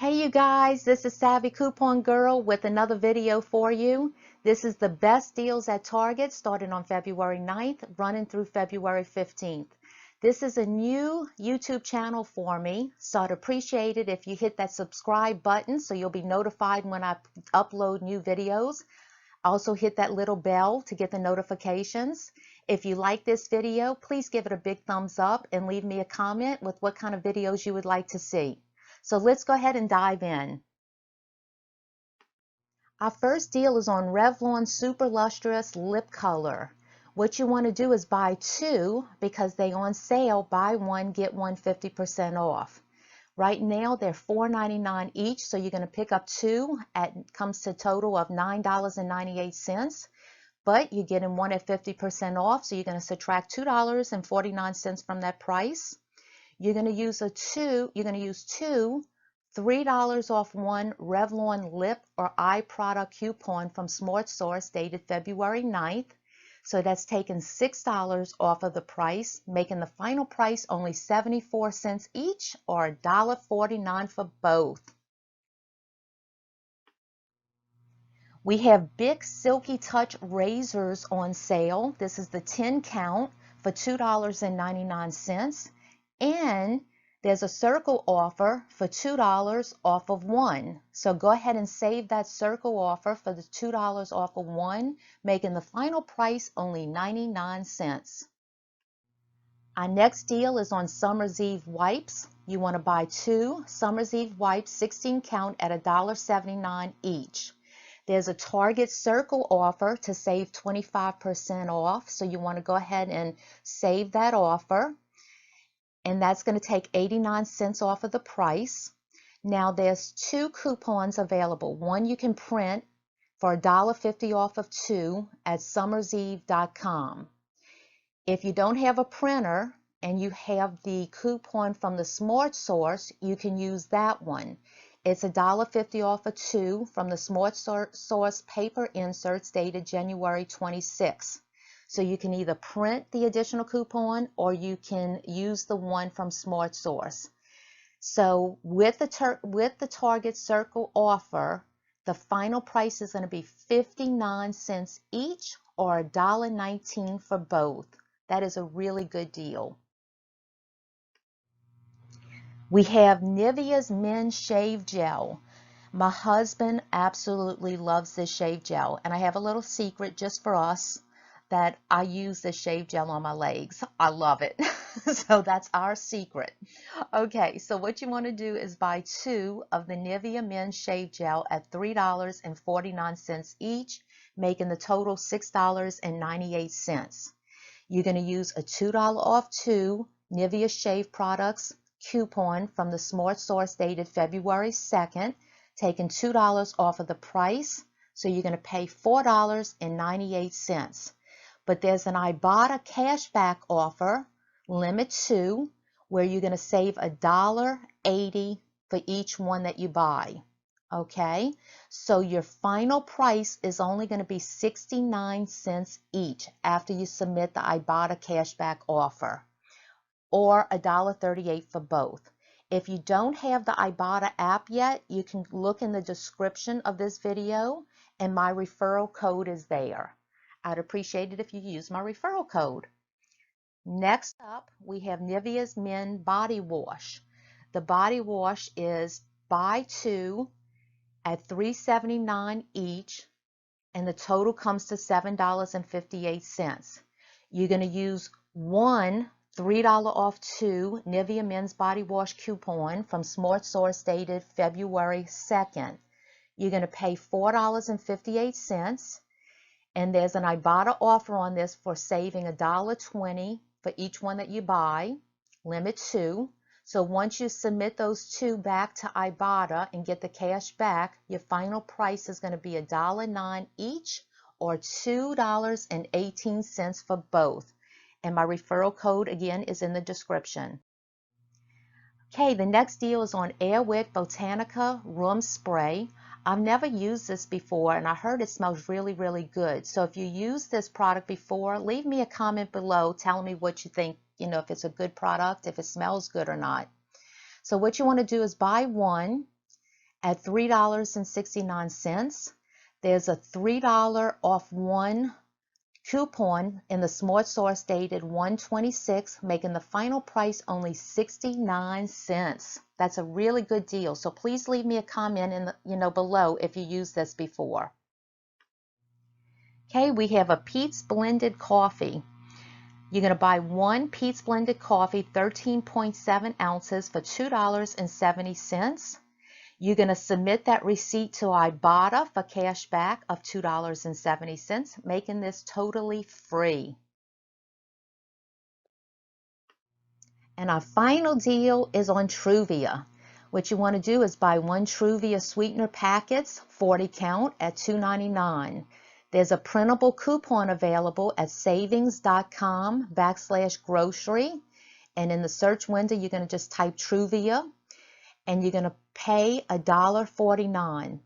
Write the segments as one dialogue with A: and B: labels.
A: Hey you guys, this is Savvy Coupon Girl with another video for you. This is the best deals at Target starting on February 9th, running through February 15th. This is a new YouTube channel for me, so I'd appreciate it if you hit that subscribe button so you'll be notified when I upload new videos. Also hit that little bell to get the notifications. If you like this video, please give it a big thumbs up and leave me a comment with what kind of videos you would like to see. So let's go ahead and dive in. Our first deal is on Revlon Super Lustrous Lip Color. What you want to do is buy two because they on sale, buy one, get one 50% off. Right now they're $4.99 each, so you're going to pick up two. It comes to a total of $9.98, but you're getting one at 50% off, so you're going to subtract $2.49 from that price. You're going to use two $3 off one Revlon lip or eye product coupon from Smart Source dated February 9th. So that's taking $6 off of the price, making the final price only 74 cents each or $1.49 for both. We have Bic Silky Touch Razors on sale. This is the 10 count for $2.99. And there's a circle offer for $2 off of one. So go ahead and save that circle offer for the $2 off of one, making the final price only 99 cents. Our next deal is on Summer's Eve wipes. You want to buy two Summer's Eve wipes, 16 count at $1.79 each. There's a Target Circle offer to save 25% off. So you want to go ahead and save that offer. And that's going to take 89 cents off of the price. Now there's two coupons available. One you can print for $1.50 off of two at summerseve.com. If you don't have a printer and you have the coupon from the Smart Source, you can use that one. It's $1.50 off of two from the Smart Source paper inserts dated January 26. So you can either print the additional coupon or you can use the one from Smart Source. So with the Target Circle offer, the final price is going to be 59 cents each or $1.19 for both. That is a really good deal. We have Nivea's Men's Shave Gel. My husband absolutely loves this shave gel, and I have a little secret just for us that I use this shave gel on my legs. I love it. So that's our secret. Okay, so what you want to do is buy two of the Nivea Men's Shave Gel at $3.49 each, making the total $6.98. You're going to use a $2 off two Nivea Shave Products coupon from the Smart Source dated February 2nd, taking $2 off of the price, so you're going to pay $4.98. But there's an Ibotta cashback offer, limit two, where you're going to save $1.80 for each one that you buy. Okay, so your final price is only going to be 69 cents each after you submit the Ibotta cashback offer, or $1.38 for both. If you don't have the Ibotta app yet, you can look in the description of this video and my referral code is there. I'd appreciate it if you use my referral code. Next up, we have Nivea's Men Body Wash. The body wash is buy two at $3.79 each, and the total comes to $7.58. You're going to use one $3 off two Nivea Men's Body Wash coupon from Smart Source dated February 2nd. You're going to pay $4.58, and there's an Ibotta offer on this for saving $1.20 for each one that you buy, limit two. So once you submit those two back to Ibotta and get the cash back, your final price is going to be $1.09 each or $2.18 for both. And my referral code again is in the description. Okay, the next deal is on Airwick Botanica Room Spray. I've never used this before and I heard it smells really, really good. So if you used this product before, leave me a comment below telling me what you think, if it's a good product, if it smells good or not. So what you want to do is buy one at $3.69. There's a $3 off one coupon in the Smart Source dated 1/26, making the final price only 69 cents. That's a really good deal. So please leave me a comment in the, below if you used this before. Okay, we have a Peet's blended coffee. You're going to buy one Peet's blended coffee, 13.7 ounces for $2.70. You're going to submit that receipt to Ibotta for cash back of $2.70, making this totally free. And our final deal is on Truvia. What you want to do is buy one Truvia sweetener packets, 40 count, at $2.99. There's a printable coupon available at savings.com/grocery. And in the search window, you're going to just type Truvia, and you're going to pay $1.49.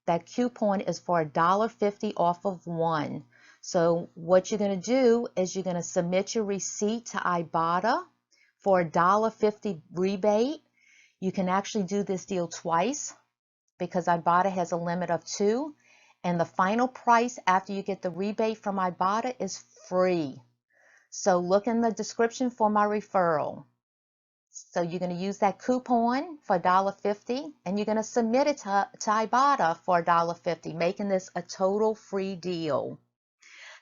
A: That coupon is for $1.50 off of one. So what you're going to do is you're going to submit your receipt to Ibotta for a $1.50 rebate. You can actually do this deal twice because Ibotta has a limit of 2. And the final price after you get the rebate from Ibotta is free. So look in the description for my referral. So you're going to use that coupon for $1.50, and you're going to submit it to Ibotta for $1.50, making this a total free deal.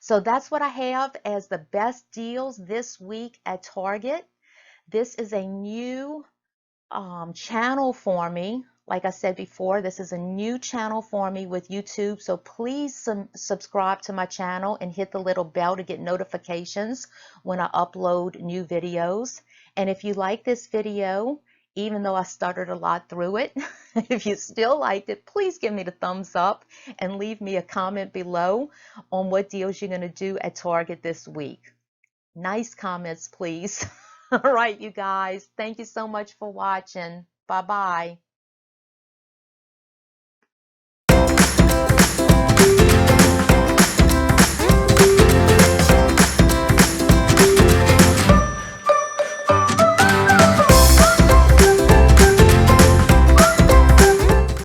A: So that's what I have as the best deals this week at Target. This is a new channel for me. Like I said before, this is a new channel for me with YouTube, so please subscribe to my channel and hit the little bell to get notifications when I upload new videos. And if you like this video, even though I stuttered a lot through it, if you still liked it, please give me the thumbs up and leave me a comment below on what deals you're going to do at Target this week. Nice comments, please. All right, you guys. Thank you so much for watching. Bye-bye.